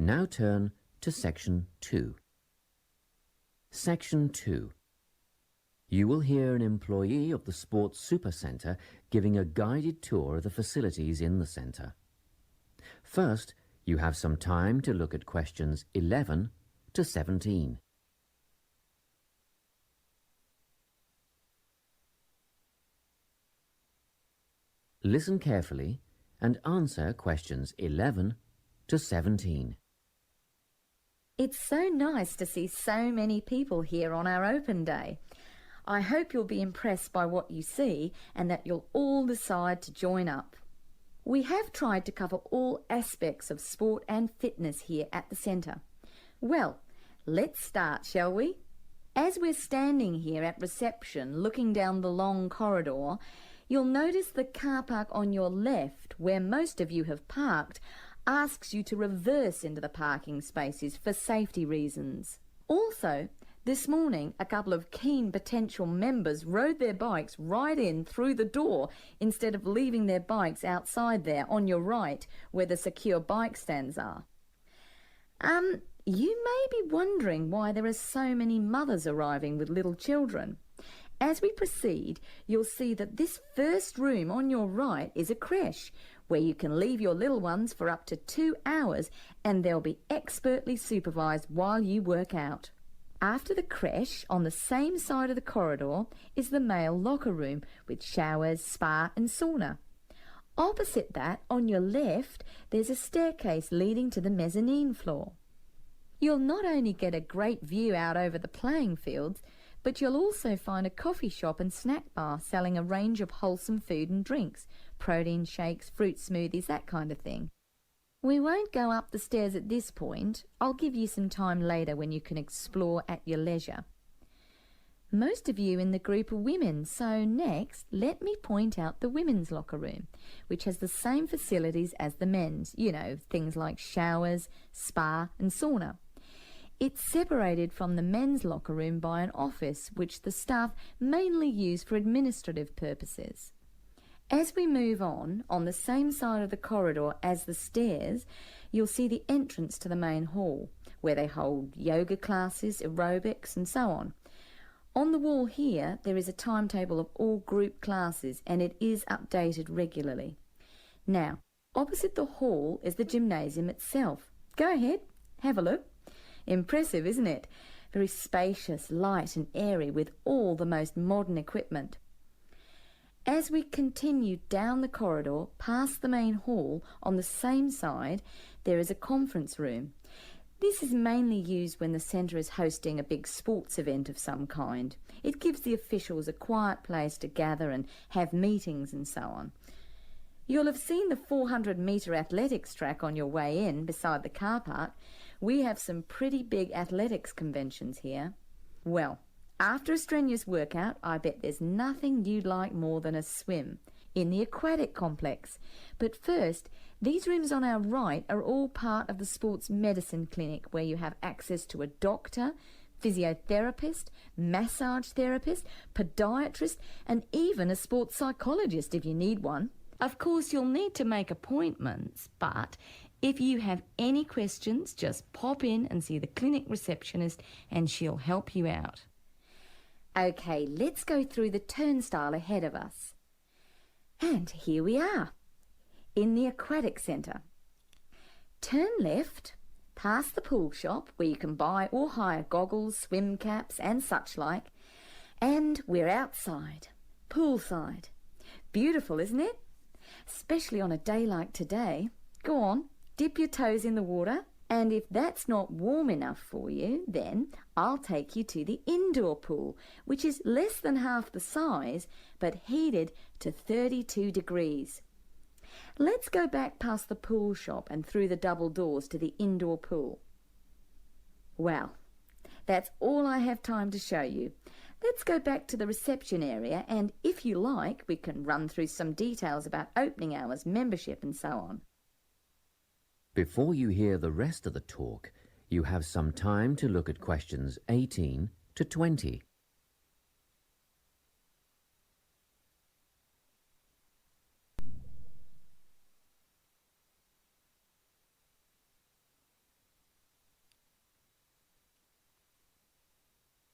Now turn to Section 2. Section 2. You will hear an employee of the Sports Supercentre giving a guided tour of the facilities in the centre. First, you have some time to look at questions 11 to 17. Listen carefully and answer questions 11 to 17. It's so nice to see so many people here on our open day. I hope you'll be impressed by what you see and that you'll all decide to join up. We have tried to cover all aspects of sport and fitness here at the centre. Well, let's start, shall we? As we're standing here at reception looking down the long corridor, you'll notice the car park on your left, where most of you have parked, asks you to reverse into the parking spaces for safety reasons. Also, this morning, a couple of keen potential members rode their bikes right in through the door instead of leaving their bikes outside there on your right where the secure bike stands are. You may be wondering why there are so many mothers arriving with little children. As we proceed, you'll see that this first room on your right is a creche where you can leave your little ones for up to 2 hours and they'll be expertly supervised while you work out. After the creche, on the same side of the corridor, is the male locker room with showers, spa and sauna. Opposite that, on your left, there's a staircase leading to the mezzanine floor. You'll not only get a great view out over the playing fields, but you'll also find a coffee shop and snack bar selling a range of wholesome food and drinks, protein shakes, fruit smoothies, that kind of thing. We won't go up the stairs at this point. I'll give you some time later when you can explore at your leisure. Most of you in the group are women, so next let me point out the women's locker room, which has the same facilities as the men's, you know, things like showers, spa and sauna. It's separated from the men's locker room by an office which the staff mainly use for administrative purposes. As we move on the same side of the corridor as the stairs, you'll see the entrance to the main hall, where they hold yoga classes, aerobics and so on. On the wall here, there is a timetable of all group classes and it is updated regularly. Now, opposite the hall is the gymnasium itself. Go ahead, have a look. Impressive, isn't it? Very spacious, light and airy with all the most modern equipment. As we continue down the corridor past the main hall, on the same side there is a conference room. This is mainly used when the centre is hosting a big sports event of some kind. It gives the officials a quiet place to gather and have meetings and so on. You'll have seen the 400-metre athletics track on your way in beside the car park. We have some pretty big athletics conventions here. Well, after a strenuous workout, I bet there's nothing you'd like more than a swim in the aquatic complex. But first, these rooms on our right are all part of the sports medicine clinic where you have access to a doctor, physiotherapist, massage therapist, podiatrist and even a sports psychologist if you need one. Of course, you'll need to make appointments, but if you have any questions, just pop in and see the clinic receptionist and she'll help you out. Okay, let's go through the turnstile ahead of us. And here we are, in the aquatic centre. Turn left, past the pool shop where you can buy or hire goggles, swim caps and such like, and we're outside, poolside. Beautiful, isn't it? Especially on a day like today. Go on, dip your toes in the water, and if that's not warm enough for you, then I'll take you to the indoor pool, which is less than half the size, but heated to 32 degrees. Let's go back past the pool shop and through the double doors to the indoor pool. Well, that's all I have time to show you. Let's go back to the reception area and, if you like, we can run through some details about opening hours, membership and so on. Before you hear the rest of the talk, you have some time to look at questions 18 to 20.